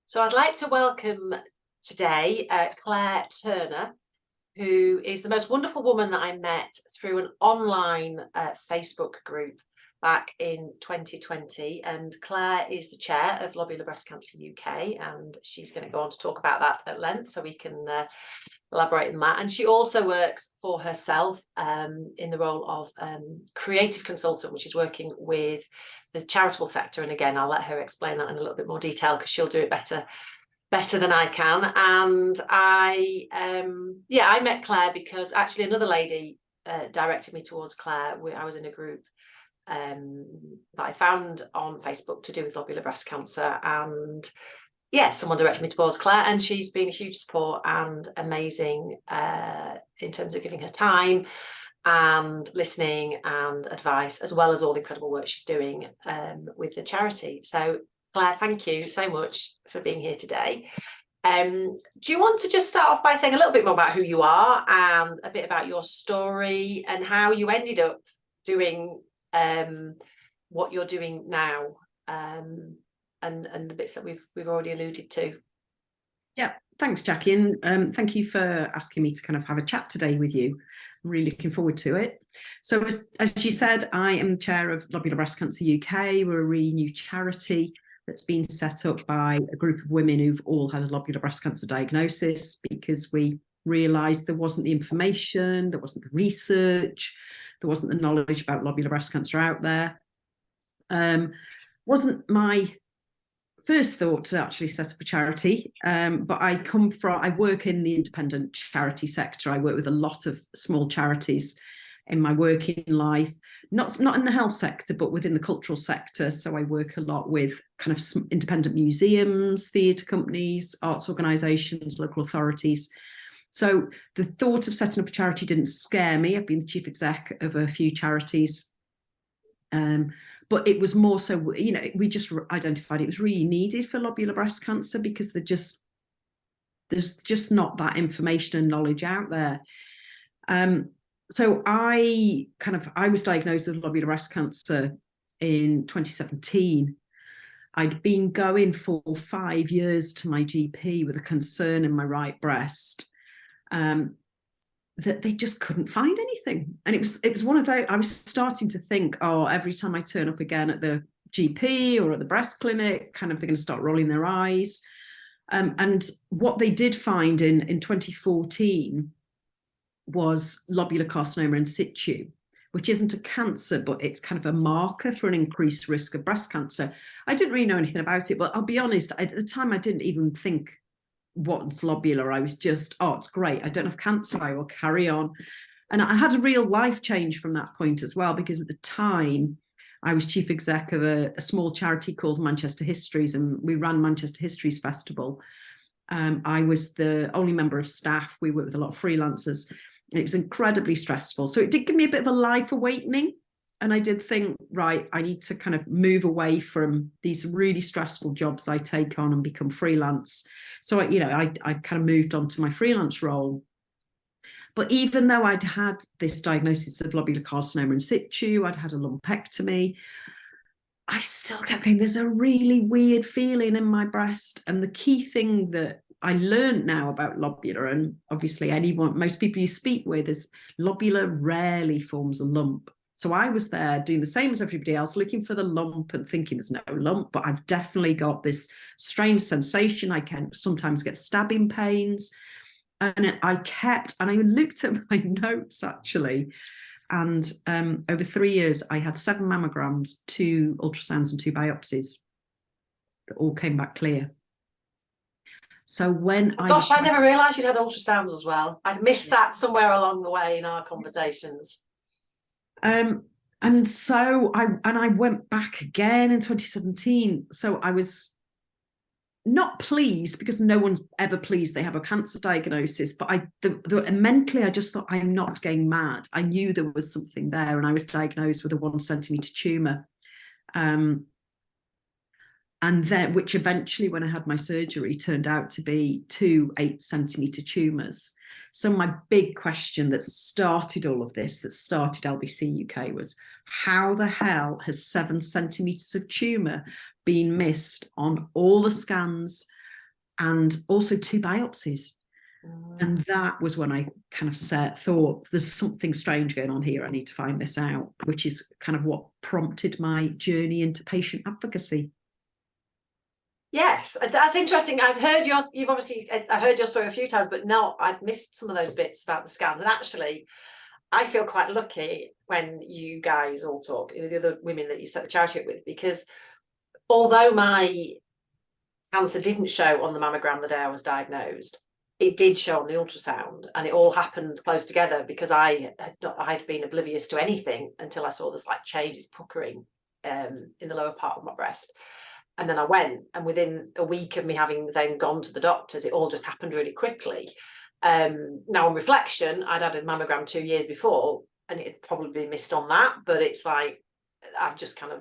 So I'd like to welcome today Claire Turner, who is the most wonderful woman that I met through an online Facebook group back in 2020. And Claire is the chair of Lobular Breast Cancer UK, and she's going to go on to talk about that at length so we can elaborate on that. And she also works for herself in the role of creative consultant, which is working with the charitable sector. And again, I'll let her explain that in a little bit more detail because she'll do it better than I can. And I met Claire because actually another lady directed me towards Claire. I was in a group that I found on Facebook to do with lobular breast cancer, and someone directed me towards Claire, and she's been a huge support and amazing in terms of giving her time and listening and advice, as well as all the incredible work she's doing with the charity. So Claire, thank you so much for being here today. Do you want to just start off by saying a little bit more about who you are and a bit about your story and how you ended up doing what you're doing now, and the bits that we've already alluded to? Yeah, thanks, Jackie, and thank you for asking me to kind of have a chat today with you. I'm really looking forward to it. So as you said, I am chair of Lobular Breast Cancer UK. We're a really new charity that's been set up by a group of women who've all had a lobular breast cancer diagnosis, because we realised there wasn't the information, there wasn't the research, there wasn't the knowledge about lobular breast cancer out there. Wasn't my first thought to actually set up a charity, but I work in the independent charity sector. I work with a lot of small charities in my working life, not in the health sector, but within the cultural sector. So I work a lot with kind of independent museums, theatre companies, arts organisations, local authorities. So the thought of setting up a charity didn't scare me. I've been the chief exec of a few charities. But it was more so, we just identified it was really needed for lobular breast cancer because there's just not that information and knowledge out there. So I was diagnosed with lobular breast cancer in 2017. I'd been going for 5 years to my GP with a concern in my right breast, that they just couldn't find anything. And it was one of those, I was starting to think, every time I turn up again at the GP or at the breast clinic, kind of they're going to start rolling their eyes. And what they did find in 2014 was lobular carcinoma in situ, which isn't a cancer, but it's kind of a marker for an increased risk of breast cancer. I didn't really know anything about it, but I'll be honest, at the time I didn't even think what's lobular. I was just, it's great, I don't have cancer, I will carry on. And I had a real life change from that point as well, because at the time I was chief exec of a small charity called Manchester Histories, and we ran Manchester Histories Festival. I was the only member of staff. We worked with a lot of freelancers. It was incredibly stressful. So it did give me a bit of a life awakening. And I did think, right, I need to kind of move away from these really stressful jobs I take on and become freelance. So, I kind of moved on to my freelance role. But even though I'd had this diagnosis of lobular carcinoma in situ, I'd had a lumpectomy, I still kept going, there's a really weird feeling in my breast. And the key thing that I learned now about lobular, and obviously most people you speak with, is lobular rarely forms a lump. So I was there doing the same as everybody else, looking for the lump and thinking there's no lump, but I've definitely got this strange sensation. I can sometimes get stabbing pains. And I looked at my notes actually, and over 3 years, I had 7 mammograms, 2 ultrasounds and 2 biopsies that all came back clear. So when I never realised you'd had ultrasounds as well. I'd missed that somewhere along the way in our conversations. And so I went back again in 2017. So I was not pleased, because no one's ever pleased they have a cancer diagnosis, but mentally I just thought, I'm not getting mad. I knew there was something there, and I was diagnosed with a 1 centimetre tumour. And then, which eventually, when I had my surgery, turned out to be 2 8-centimetre tumours. So my big question that started all of this, that started LBC UK, was how the hell has 7 centimetres of tumour been missed on all the scans and also 2 biopsies. And that was when I kind of thought, there's something strange going on here. I need to find this out, which is kind of what prompted my journey into patient advocacy. Yes, that's interesting. I've heard I heard your story a few times, but no, I'd missed some of those bits about the scans. And actually, I feel quite lucky when you guys all talk, the other women that you set the charity up with, because although my cancer didn't show on the mammogram the day I was diagnosed, it did show on the ultrasound, and it all happened close together because I'd been oblivious to anything until I saw this like changes puckering in the lower part of my breast. And then I went, and within a week of me having then gone to the doctors, it all just happened really quickly. Now on reflection, I'd had a mammogram 2 years before, and it had probably been missed on that, but it's like I've just kind of,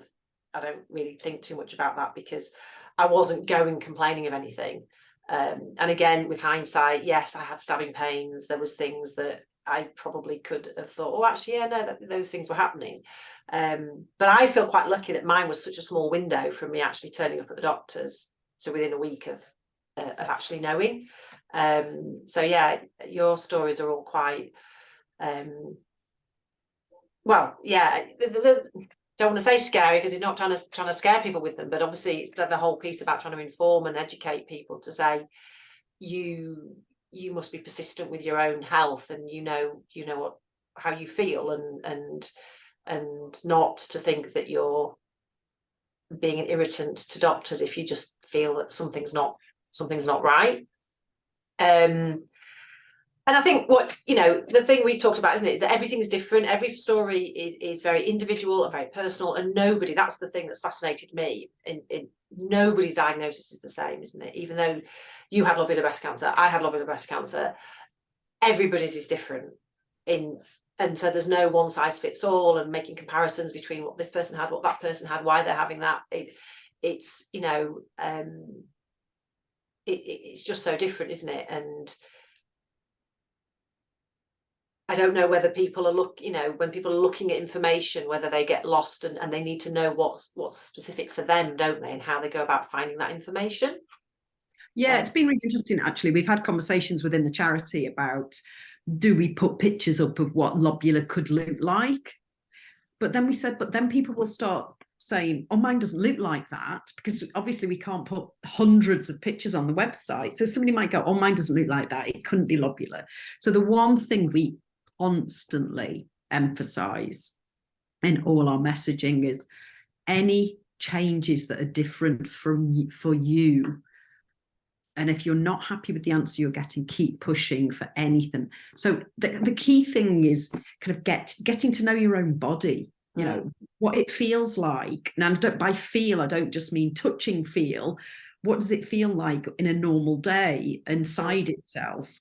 I don't really think too much about that because I wasn't going complaining of anything. And again, with hindsight, yes, I had stabbing pains. There was things that I probably could have thought, oh, actually, yeah, no, those things were happening. But I feel quite lucky that mine was such a small window from me actually turning up at the doctor's to within a week of actually knowing. So yeah, your stories are all quite, well, yeah, don't want to say scary because you're not trying to scare people with them, but obviously it's the whole piece about trying to inform and educate people to say you must be persistent with your own health, and you know how you feel, and not to think that you're being an irritant to doctors if you just feel that something's not right. And I think the thing we talked about, isn't it, is that everything's different. Every story is very individual and very personal, and that's the thing that's fascinated me. In nobody's diagnosis is the same, isn't it? Even though you had lobular breast cancer, I had lobular breast cancer, everybody's is different. And so there's no one size fits all, and making comparisons between what this person had, what that person had, why they're having that. It's just so different, isn't it? And I don't know whether people are when people are looking at information, whether they get lost and they need to know what's specific for them, don't they, and how they go about finding that information. Yeah, it's been really interesting, actually. We've had conversations within the charity about, do we put pictures up of what lobular could look like? But then we said, but then people will start saying, oh, mine doesn't look like that, because obviously we can't put hundreds of pictures on the website. So somebody might go, oh, mine doesn't look like that, it couldn't be lobular. So the one thing we constantly emphasize in all our messaging is any changes that are different for you. And if you're not happy with the answer you're getting, keep pushing for anything. So the key thing is kind of getting to know your own body, what it feels like. Now, by feel, I don't just mean touching feel. What does it feel like in a normal day inside itself?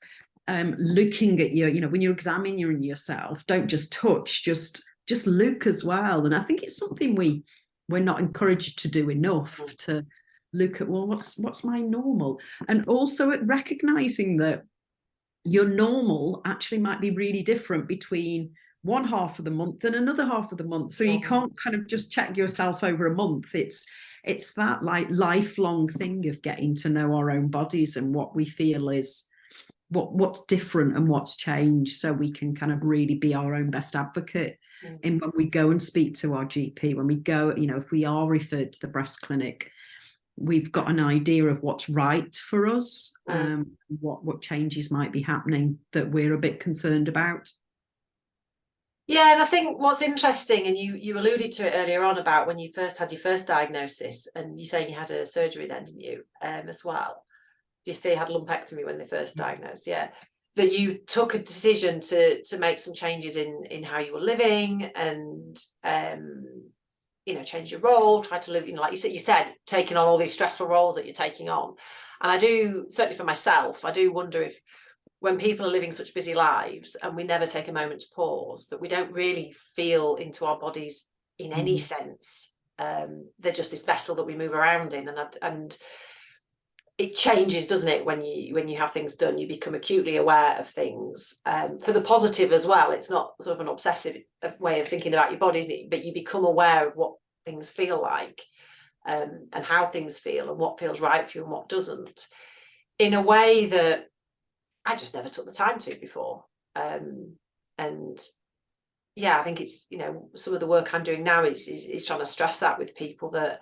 Looking at when you're examining yourself, don't just touch, just look as well. And I think it's something we're not encouraged to do enough, to look at, well, what's my normal, and also at recognizing that your normal actually might be really different between one half of the month and another half of the month. So you can't kind of just check yourself over a month. It's that like lifelong thing of getting to know our own bodies and what we feel is what's different and what's changed, so we can kind of really be our own best advocate. And when we go and speak to our GP, when we go, if we are referred to the breast clinic, we've got an idea of what's right for us, what changes might be happening that we're a bit concerned about. Yeah, and I think what's interesting, and you alluded to it earlier on about when you first had your first diagnosis, and you saying you had a surgery then, didn't you, as well? You say you had lumpectomy when they first diagnosed, yeah. That you took a decision to make some changes in how you were living, and change your role, try to live, like you said, taking on all these stressful roles that you're taking on. And I do, certainly for myself, I do wonder if when people are living such busy lives and we never take a moment to pause, that we don't really feel into our bodies in any sense. They're just this vessel that we move around in, and it changes, doesn't it, when you have things done? You become acutely aware of things, for the positive as well. It's not sort of an obsessive way of thinking about your body, isn't it? But you become aware of what things feel like, and how things feel, and what feels right for you and what doesn't. in a way that I just never took the time to before. And yeah, I think it's, you know, some of the work I'm doing now is trying to stress that with people, that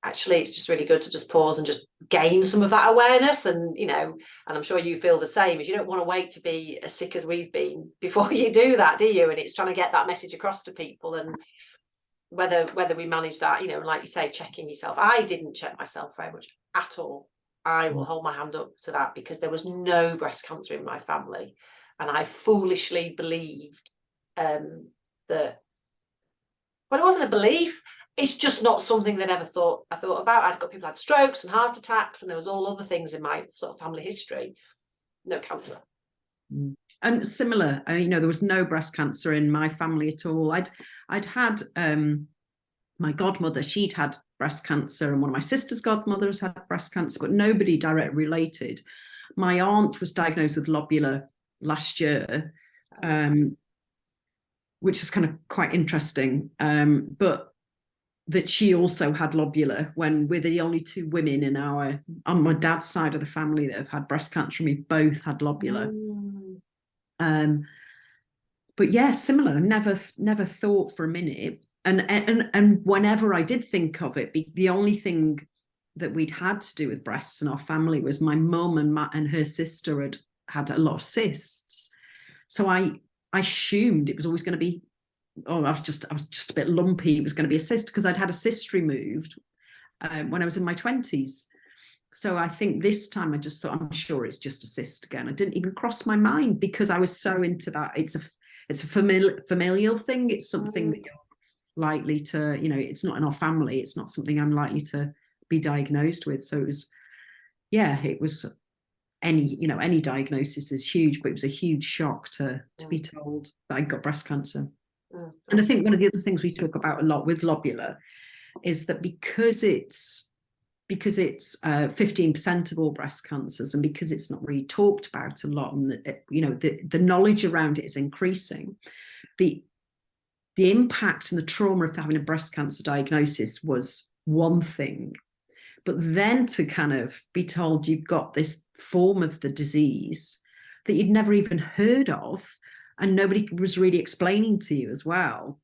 actually it's just really good to just pause and just gain some of that awareness. And, you know, and I'm sure you feel the same, as you don't want to wait to be as sick as we've been before you do that, do you? And it's trying to get that message across to people, and whether we manage that, you know, like you say, checking yourself. I didn't check myself very much at all. I will hold my hand up to that, because there was no breast cancer in my family, and I foolishly believed that, but it wasn't a belief, it's just not something that I thought about. I'd got people had strokes and heart attacks, and there was all other things in my sort of family history. No cancer. And similar, you know, there was no breast cancer in my family at all. I'd had my godmother, she'd had breast cancer, and one of my sister's godmothers had breast cancer, but nobody directly related. My aunt was diagnosed with lobular last year, which is kind of quite interesting. But that she also had lobular, when we're the only two women on my dad's side of the family that have had breast cancer, and we both had lobular. But yeah, similar. Never thought for a minute. And whenever I did think of it, the only thing that we'd had to do with breasts in our family was my mum and her sister had a lot of cysts. So I assumed it was always going to be, I was just a bit lumpy. It was going to be a cyst, because I'd had a cyst removed when I was in my 20s. So I think this time I just thought, I'm sure it's just a cyst again. It didn't even cross my mind, because I was so into that. It's a familial thing. It's something that you're likely to, you know, it's not in our family. It's not something I'm likely to be diagnosed with. So it was any diagnosis is huge, but it was a huge shock to be told that I got breast cancer. And I think one of the other things we talk about a lot with lobular is that because it's 15% of all breast cancers, and because it's not really talked about a lot, and the knowledge around it is increasing, the impact and the trauma of having a breast cancer diagnosis was one thing, but then to kind of be told you've got this form of the disease that you'd never even heard of, and nobody was really explaining to you as well,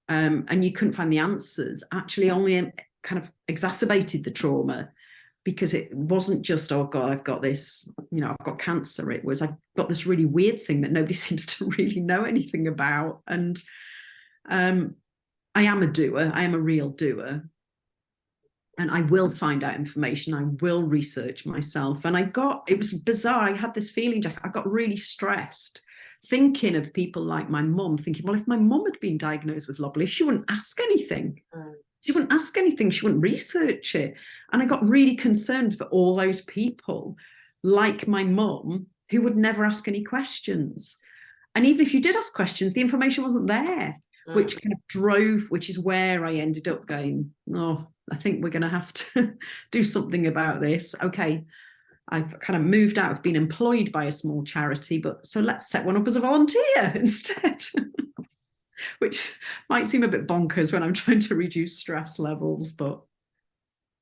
and you couldn't find the answers, actually only kind of exacerbated the trauma, because it wasn't just, oh God, I've got this, you know, I've got cancer. It was, I've got this really weird thing that nobody seems to really know anything about. And I am a doer. I am a real doer. And I will find out information. I will research myself. And it was bizarre. I had this feeling, Jack, I got really stressed thinking of people like my mum, thinking, well, if my mum had been diagnosed with lobular, she wouldn't ask anything. She wouldn't ask anything. She wouldn't research it. And I got really concerned for all those people like my mum who would never ask any questions. And even if you did ask questions, the information wasn't there, which kind of which is where I ended up going, oh, I think we're going to have to do something about this. Okay, I've kind of moved out of being employed by a small charity, but so let's set one up as a volunteer instead. Which might seem a bit bonkers when I'm trying to reduce stress levels, but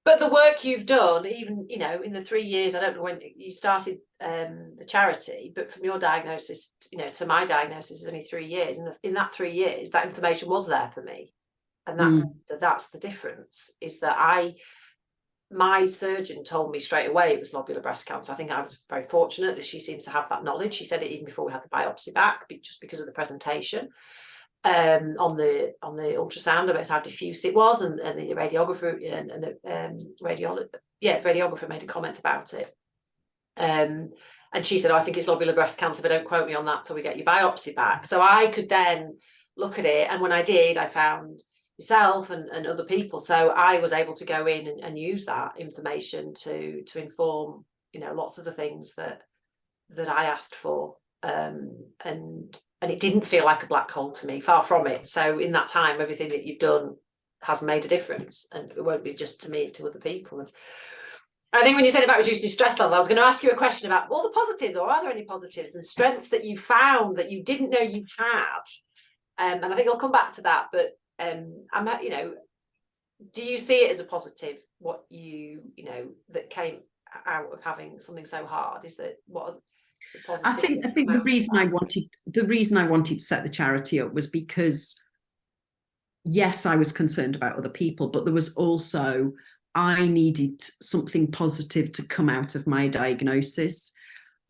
the work you've done, even, you know, in the 3 years, I don't know when you started the charity, but from your diagnosis, you know, to my diagnosis is only 3 years, and in that 3 years, that information was there for me, and that's the difference. Is that my surgeon told me straight away it was lobular breast cancer. I think I was very fortunate that she seems to have that knowledge. She said it even before we had the biopsy back, just because of the presentation. On the ultrasound about how diffuse it was, and the radiographer and the radiographer made a comment about it, and she said, oh, I think it's lobular breast cancer, but don't quote me on that till we get your biopsy back. So I could then look at it, and when I did, I found yourself and other people, so I was able to go in and use that information to inform, you know, lots of the things that I asked for, and it didn't feel like a black hole to me, far from it. So in that time, everything that you've done has made a difference, and it won't be just to me, to other people. And I think when you said about reducing your stress level, I was going to ask you a question about all the positives, or are there any positives and strengths that you found that you didn't know you had? And I think I'll come back to that, but you know, do you see it as a positive, what you know, that came out of having something so hard? Is that what are the I positives think that come the out of reason I wanted to set the charity up was because, yes, I was concerned about other people, but there was also, I needed something positive to come out of my diagnosis.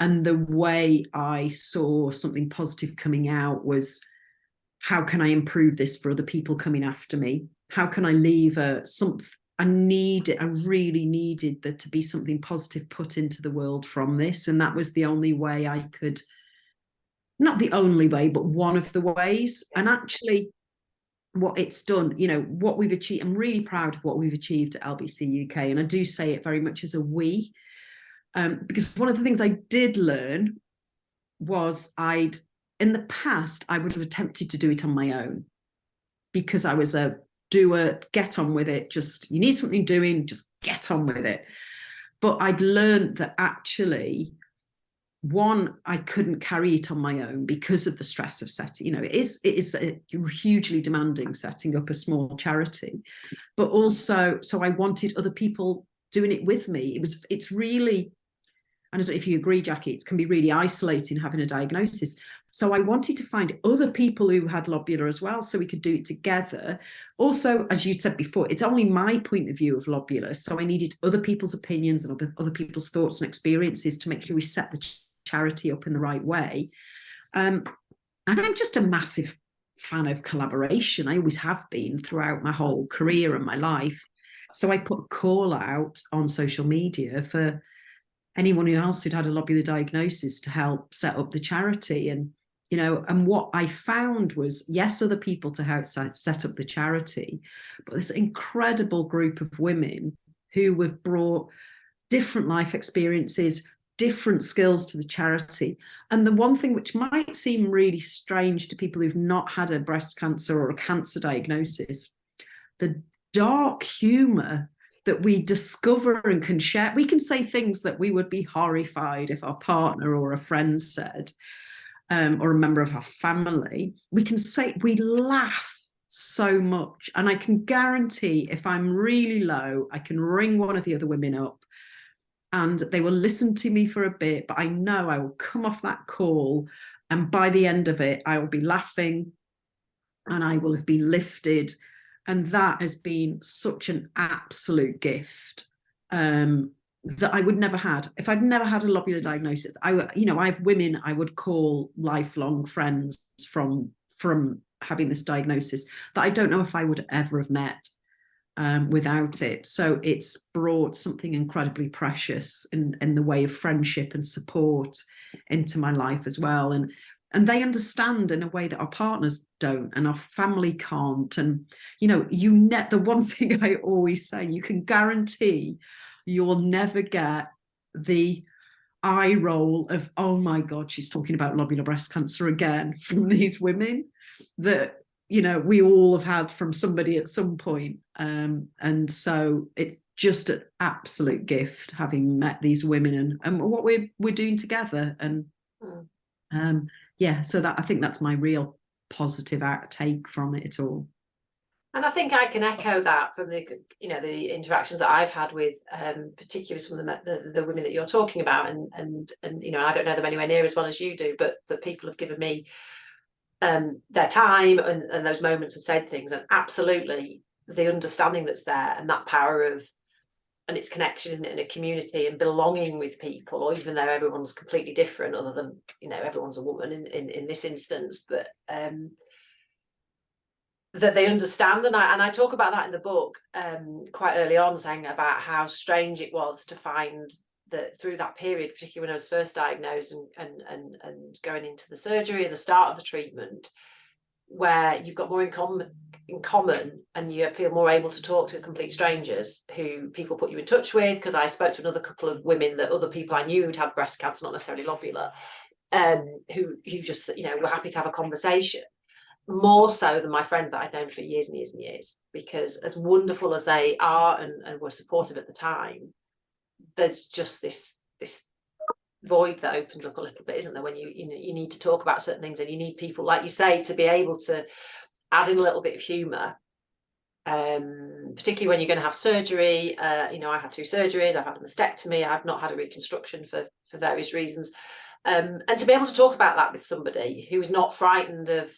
And the way I saw something positive coming out was, how can I improve this for other people coming after me? How can I leave I really needed there to be something positive put into the world from this. And that was the only way I could, not the only way, but one of the ways. And actually, what it's done, you know, what we've achieved, I'm really proud of what we've achieved at LBC UK. And I do say it very much as a we, because one of the things I did learn was in the past, I would have attempted to do it on my own because I was a doer, get on with it. Just, you need something doing, just get on with it. But I'd learned that actually, one, I couldn't carry it on my own because of the stress of setting, you know, it is a hugely demanding setting up a small charity, but also, so I wanted other people doing it with me. It's really, I don't know if you agree, Jackie, it can be really isolating having a diagnosis. So I wanted to find other people who had lobular as well, so we could do it together. Also, as you said before, it's only my point of view of lobular. So I needed other people's opinions and other people's thoughts and experiences to make sure we set the charity up in the right way. And I'm just a massive fan of collaboration. I always have been throughout my whole career and my life. So I put a call out on social media for anyone else who'd had a lobular diagnosis to help set up the charity. And, you know, and what I found was, yes, other people to help set up the charity, but this incredible group of women who have brought different life experiences, different skills to the charity. And the one thing which might seem really strange to people who've not had a breast cancer or a cancer diagnosis, the dark humor that we discover and can share. We can say things that we would be horrified if our partner or a friend said, or a member of our family. We can say, we laugh so much. And I can guarantee if I'm really low, I can ring one of the other women up and they will listen to me for a bit, but I know I will come off that call, and by the end of it, I will be laughing and I will have been lifted. And that has been such an absolute gift that I would never had if I'd never had a lobular diagnosis. I have women I would call lifelong friends from having this diagnosis that I don't know if I would ever have met without it. So it's brought something incredibly precious in the way of friendship and support into my life as well. And they understand in a way that our partners don't and our family can't. And, you know, the one thing I always say, you can guarantee you'll never get the eye roll of, oh my God, she's talking about lobular breast cancer again, from these women that, you know, we all have had from somebody at some point. And so it's just an absolute gift having met these women and what we're doing together. And yeah, so that, I think that's my real positive take from it all. And I think I can echo that from the, you know, the interactions that I've had with particularly some of the women that you're talking about, and you know, I don't know them anywhere near as well as you do, but the people have given me their time and those moments have said things, and absolutely the understanding that's there and that power of, and it's connection, isn't it, in a community and belonging with people, or even though everyone's completely different, other than, you know, everyone's a woman in this instance, but that they understand. And I talk about that in the book quite early on, saying about how strange it was to find that through that period, particularly when I was first diagnosed and going into the surgery and the start of the treatment, where you've got more in common and you feel more able to talk to complete strangers who people put you in touch with. Because I spoke to another couple of women that other people I knew who'd had breast cancer, not necessarily lobular, who just, you know, were happy to have a conversation, more so than my friend that I'd known for years and years and years. Because as wonderful as they are and were supportive at the time, there's just this void that opens up a little bit, isn't there, when you know, you need to talk about certain things, and you need people, like you say, to be able to add in a little bit of humor particularly when you're going to have surgery. You know, I had 2 surgeries, I've had a mastectomy, I've not had a reconstruction for various reasons. And to be able to talk about that with somebody who's not frightened of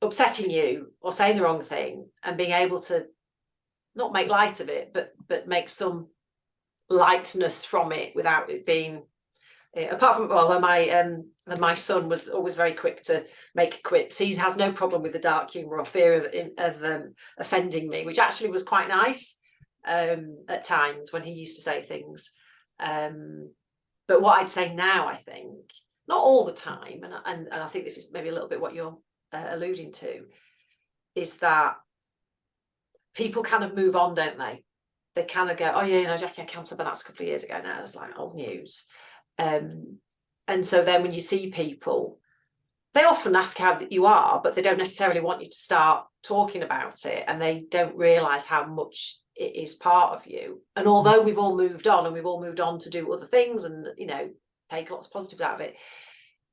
upsetting you or saying the wrong thing, and being able to not make light of it, but make some lightness from it without it being, apart from, well, my son was always very quick to make quips. He has no problem with the dark humour or fear of offending me, which actually was quite nice at times when he used to say things. But what I'd say now, I think, not all the time, and I think this is maybe a little bit what you're alluding to, is that people kind of move on, don't they? They kind of go, oh yeah, you know, Jackie had cancer, but that's a couple of years ago now. It's like old news. And so then when you see people, they often ask how you are, but they don't necessarily want you to start talking about it, and they don't realise how much it is part of you. And although we've all moved on, and we've all moved on to do other things and, you know, take lots of positives out of it,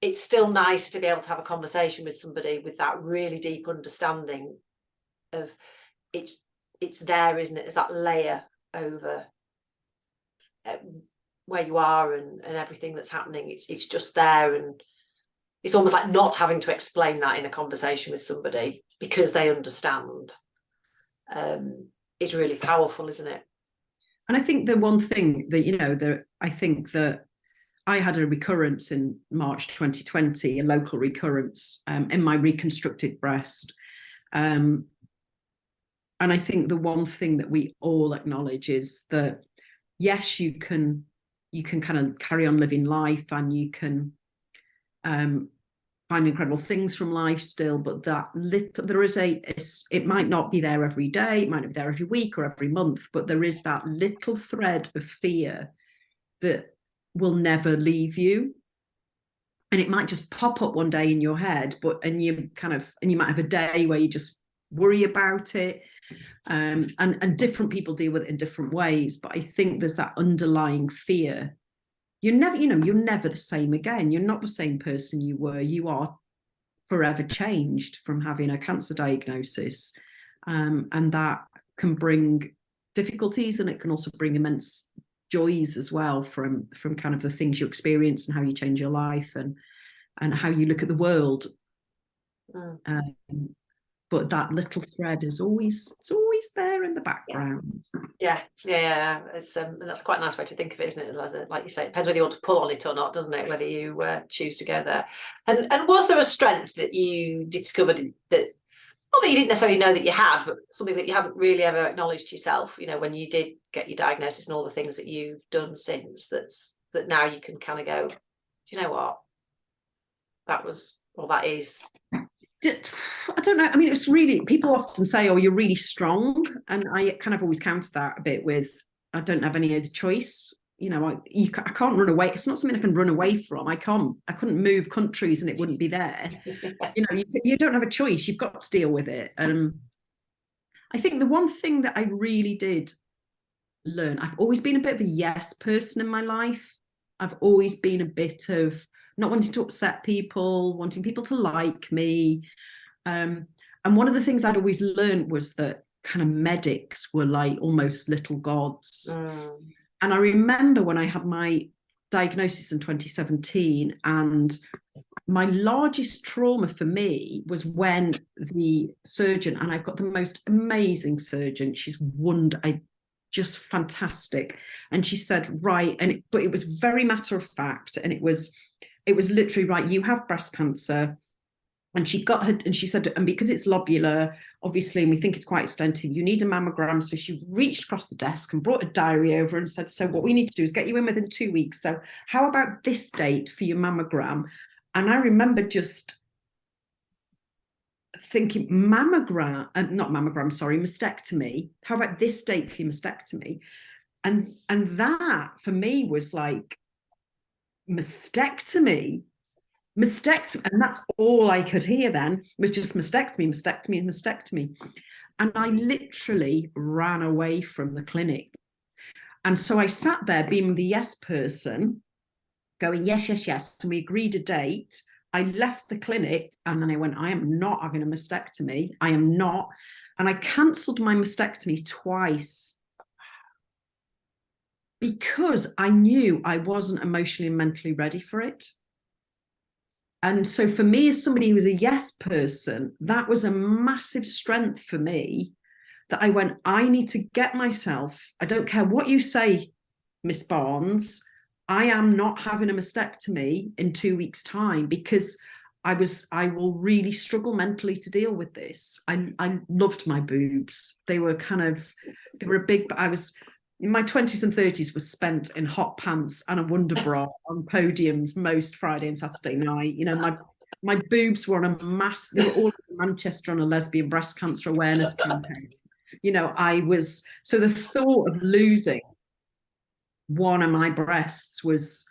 it's still nice to be able to have a conversation with somebody with that really deep understanding of it's there, isn't it? There's that layer over where you are and everything that's happening. It's just there, and it's almost like not having to explain that in a conversation with somebody because they understand. Is really powerful, isn't it? And I think the one thing that, you know, I think that I had a recurrence in March 2020, a local recurrence in my reconstructed breast. And I think the one thing that we all acknowledge is that, yes, you can kind of carry on living life, and you can find incredible things from life still, but there is it might not be there every day, it might not be there every week or every month, but there is that little thread of fear that will never leave you. And it might just pop up one day in your head, and you might have a day where you just worry about it. And different people deal with it in different ways. But I think there's that underlying fear. You're never the same again. You're not the same person you were. You are forever changed from having a cancer diagnosis. And that can bring difficulties, and it can also bring immense joys as well from kind of the things you experience and how you change your life and how you look at the world. But that little thread is always there in the background. Yeah. It's that's quite a nice way to think of it, isn't it? Like you say, it depends whether you want to pull on it or not, doesn't it? Whether you choose to go there. And was there a strength that you discovered that, not that you didn't necessarily know that you had, but something that you haven't really ever acknowledged yourself, you know, when you did get your diagnosis and all the things that you've done since, that now you can kind of go, do you know what? That was, or that is. I don't know. I mean, it's really, people often say, oh, you're really strong. And I kind of always counter that a bit with, I don't have any other choice. You know, I can't run away. It's not something I can run away from. I couldn't move countries and it wouldn't be there. You know, you don't have a choice. You've got to deal with it. I think the one thing that I really did learn, I've always been a bit of a yes person in my life. I've always been a bit of not wanting to upset people, wanting people to like me. And one of the things I'd always learned was that kind of medics were like almost little gods. And I remember when I had my diagnosis in 2017, and my largest trauma for me was when the surgeon, and I've got the most amazing surgeon, she's just fantastic. And she said, right, but it was very matter of fact. And it was literally, right, you have breast cancer. And she said, and because it's lobular, obviously, and we think it's quite extensive, you need a mammogram. So she reached across the desk and brought a diary over and said, so what we need to do is get you in within 2 weeks. So how about this date for your mammogram? And I remember just thinking, mastectomy. How about this date for your mastectomy? And that for me was like, mastectomy, and that's all I could hear then was just mastectomy. And I literally ran away from the clinic. And so I sat there being the yes person, going yes. And we agreed a date. I left the clinic and then I went, I am not having a mastectomy. I am not. And I cancelled my mastectomy twice because I knew I wasn't emotionally and mentally ready for it. And so for me, as somebody who was a yes person, that was a massive strength for me, that I went, I need to get myself, I don't care what you say, Miss Barnes, I am not having a mastectomy in 2 weeks' time, because I will really struggle mentally to deal with this. I loved my boobs. They were a big, I was, in my 20s and 30s was spent in hot pants and a wonder bra on podiums most Friday and Saturday night. You know, my boobs were on a mass, they were all in Manchester on a lesbian breast cancer awareness campaign. You know, so the thought of losing one of my breasts was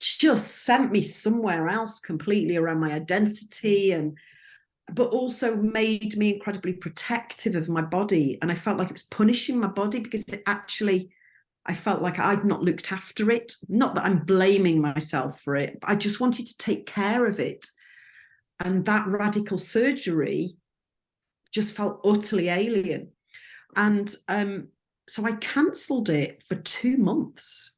just sent me somewhere else completely around my identity, but also made me incredibly protective of my body. And I felt like it was punishing my body, because I felt like I'd not looked after it. Not that I'm blaming myself for it, but I just wanted to take care of it. And that radical surgery just felt utterly alien. And so I cancelled it for 2 months.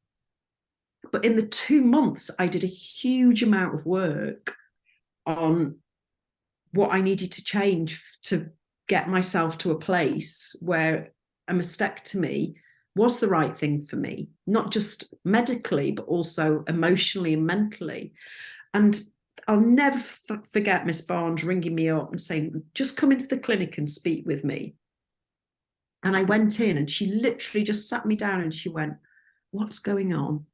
But in the 2 months, I did a huge amount of work on what I needed to change to get myself to a place where a mastectomy was the right thing for me, not just medically, but also emotionally and mentally. And I'll never forget Miss Barnes ringing me up and saying, just come into the clinic and speak with me. And I went in, and she literally just sat me down and she went, what's going on?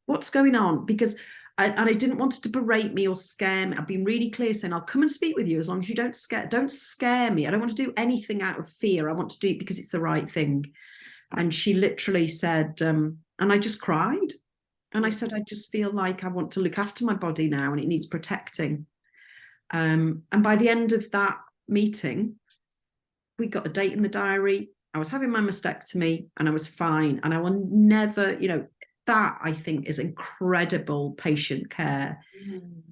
What's going on? Because I didn't want her to berate me or scare me. I've been really clear saying, I'll come and speak with you as long as you don't scare me. I don't want to do anything out of fear. I want to do it because it's the right thing. And she literally said, and I just cried. And I said, I just feel like I want to look after my body now, and it needs protecting. And by the end of that meeting, we got a date in the diary. I was having my mastectomy and I was fine. And I will never, that I think is incredible patient care.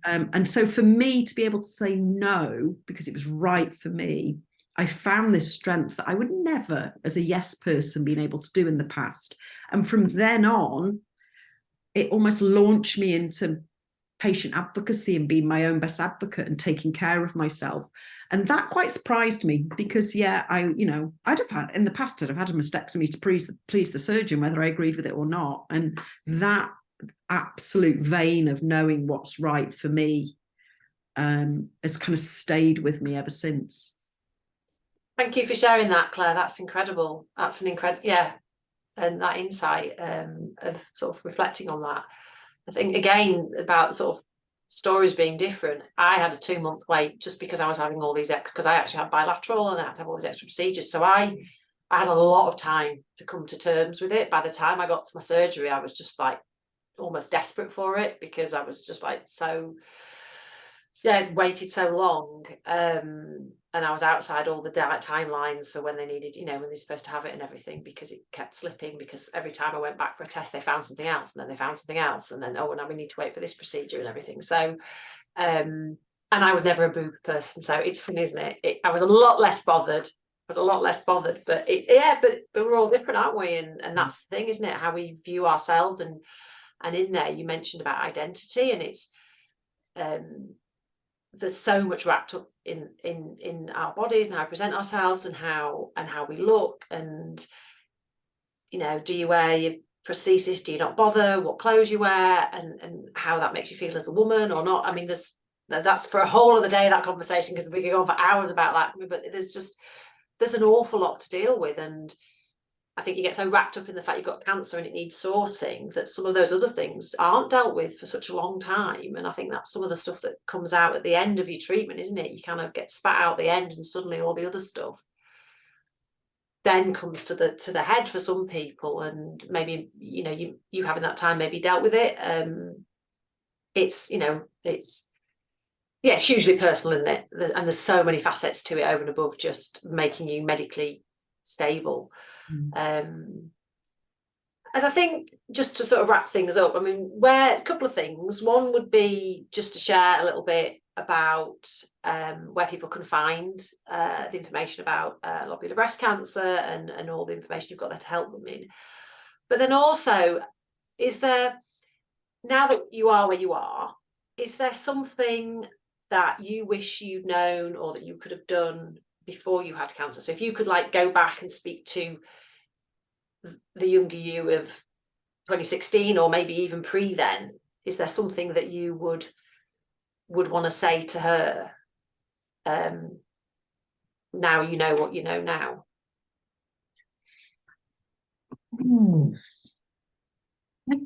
And so for me to be able to say no, because it was right for me, I found this strength that I would never, as a yes person, been able to do in the past. And from then on, it almost launched me into patient advocacy and being my own best advocate and taking care of myself. And that quite surprised me, because I'd have had in the past, I'd have had a mastectomy to please the surgeon, whether I agreed with it or not. And that absolute vein of knowing what's right for me has kind of stayed with me ever since. Thank you for sharing that, Claire. That's incredible. That's an incredible, yeah. And that insight of sort of reflecting on that. I think, again, about sort of stories being different. I had a 2-month wait just because I was having all these because I actually had bilateral and I had to have all these extra procedures. So I had a lot of time to come to terms with it. By the time I got to my surgery, I was just like almost desperate for it, because I was just like waited so long. And I was outside all the timelines for when they needed, when they're supposed to have it and everything, because it kept slipping, because every time I went back for a test, they found something else, and then they found something else, and then, now we need to wait for this procedure and everything. So, and I was never a boob person, so it's funny, isn't it? I was a lot less bothered. But but we're all different, aren't we? And that's the thing, isn't it? How we view ourselves, and in there, you mentioned about identity, and it's, there's so much wrapped up in our bodies and how we present ourselves and how we look, and do you wear your prosthesis, do you not bother what clothes you wear, and how that makes you feel as a woman or not. I mean, that's for a whole other day, that conversation, because we could go on for hours about that, but there's an awful lot to deal with. And I think you get so wrapped up in the fact you've got cancer and it needs sorting, that some of those other things aren't dealt with for such a long time. And I think that's some of the stuff that comes out at the end of your treatment, isn't it? You kind of get spat out the end, and suddenly all the other stuff then comes to the head for some people. And maybe, you having that time maybe dealt with it. It's hugely personal, isn't it? And there's so many facets to it over and above just making you medically stable. And I think, just to sort of wrap things up, I mean, a couple of things. One would be just to share a little bit about where people can find the information about lobular breast cancer and all the information you've got there to help them in. But then also, is there, now that you are where you are, is there something that you wish you'd known or that you could have done before you had cancer? So if you could like go back and speak to the younger you of 2016 or maybe even pre then, is there something that you would want to say to her now you know what you know now? I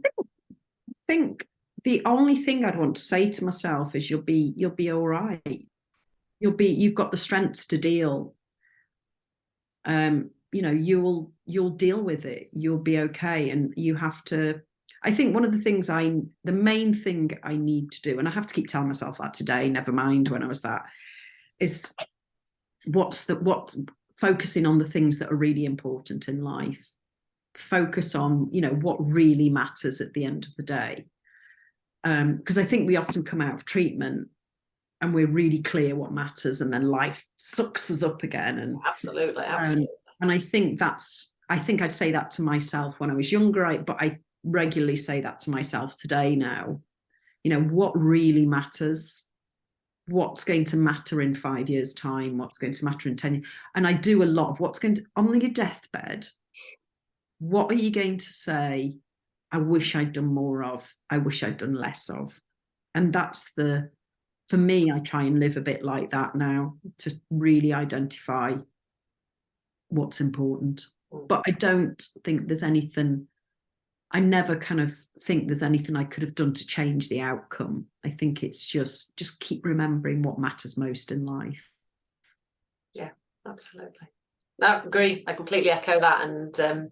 think the only thing I'd want to say to myself is you'll be all right. You've got the strength to deal. You know, you'll deal with it. You'll be okay. And you have to, I think one of the things the main thing I need to do, and I have to keep telling myself that today, never mind when I was that, is focusing on the things that are really important in life. Focus on, you know, what really matters at the end of the day. Because I think we often come out of treatment and we're really clear what matters, and then life sucks us up again. And absolutely. And I think I'd say that to myself when I was younger, but I regularly say that to myself today now. You know, what really matters, what's going to matter in 5 years' time, what's going to matter in 10 years. And I do a lot of what's going to, on your deathbed, what are you going to say, I wish I'd done more of, I wish I'd done less of? And that's for me, I try and live a bit like that now, to really identify what's important. But I don't think there's anything, I never kind of think there's anything I could have done to change the outcome. I think it's just keep remembering what matters most in life. Yeah, absolutely. No, agree. I completely echo that. And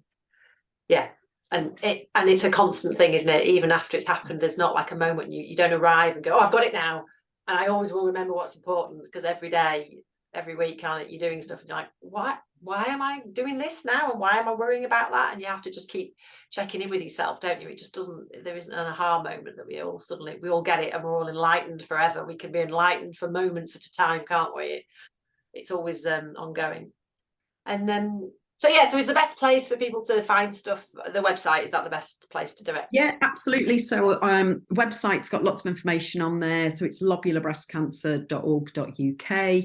yeah, and it's a constant thing, isn't it? Even after it's happened, there's not like a moment you don't arrive and go, oh, I've got it now. And I always will remember what's important, because every day, every week, you're doing stuff and you're like, why am I doing this now? And why am I worrying about that? And you have to just keep checking in with yourself, don't you? It just there isn't an aha moment that we all get it and we're all enlightened forever. We can be enlightened for moments at a time, can't we? It's always ongoing. And then so is the best place for people to find stuff the website? Is that the best place to do it? Yeah, absolutely. So website's got lots of information on there. So it's lobularBreastCancer.org.uk.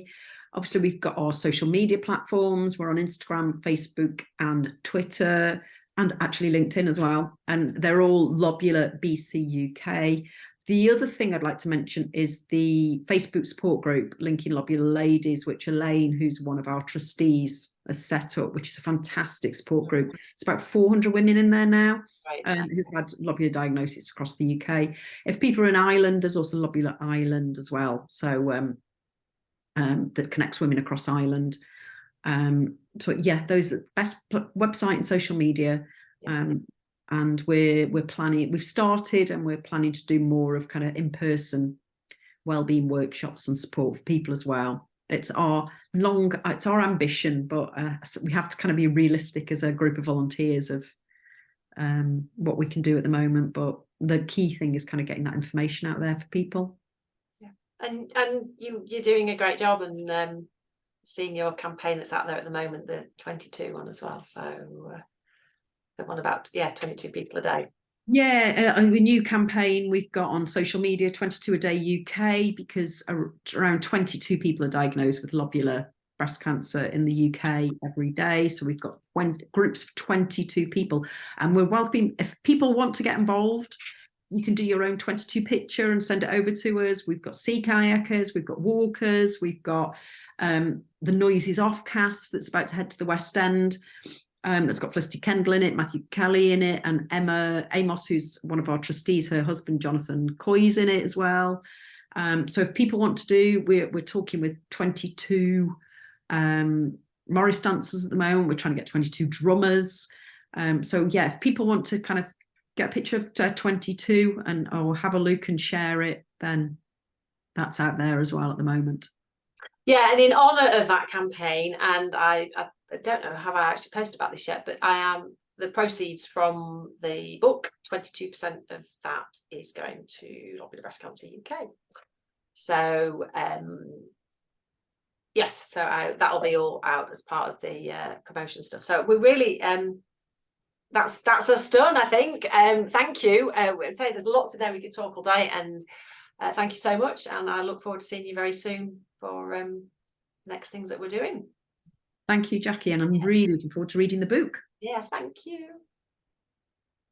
Obviously, we've got our social media platforms. We're on Instagram, Facebook, and Twitter, and actually LinkedIn as well. And they're all Lobular BC UK. The other thing I'd like to mention is the Facebook support group, Linking Lobular Ladies, which Elaine, who's one of our trustees, has set up, which is a fantastic support group. It's about 400 women in there now, right, who've had lobular diagnosis across the UK. If people are in Ireland, there's also Lobular Ireland as well. So that connects women across Ireland. So yeah, those are the best website and social media. And we're planning, we've started and we're planning to do more of kind of in-person wellbeing workshops and support for people as well. It's our ambition, but we have to kind of be realistic as a group of volunteers of what we can do at the moment. But the key thing is kind of getting that information out there for people. Yeah, and you're doing a great job, and seeing your campaign that's out there at the moment, the 22 one as well. So the one about 22 people a day. Yeah, a new campaign we've got on social media, 22 a day UK, because around 22 people are diagnosed with lobular breast cancer in the UK every day. So we've got groups of 22 people, and we're welcoming. If people want to get involved, you can do your own 22 picture and send it over to us. We've got sea kayakers, we've got walkers, we've got the Noises Off cast that's about to head to the West End. That's got Felicity Kendall in it, Matthew Kelly in it, and Emma Amos, who's one of our trustees, her husband Jonathan Coy's in it as well. So if people want to do, we're talking with 22 Morris dancers at the moment. We're trying to get 22 drummers. So yeah, if people want to kind of get a picture of 22 or have a look and share it, then that's out there as well at the moment. Yeah, and in honour of that campaign, and I don't know, have I actually posted about this yet, but the proceeds from the book, 22% of that is going to Lobular Breast Cancer UK. So yes, so that'll be all out as part of the promotion stuff. So we really that's us done, I think. Thank you. I'd say there's lots in there we could talk all day, and thank you so much, and I look forward to seeing you very soon for next things that we're doing. Thank you, Jackie, and I'm really looking forward to reading the book. Yeah, thank you.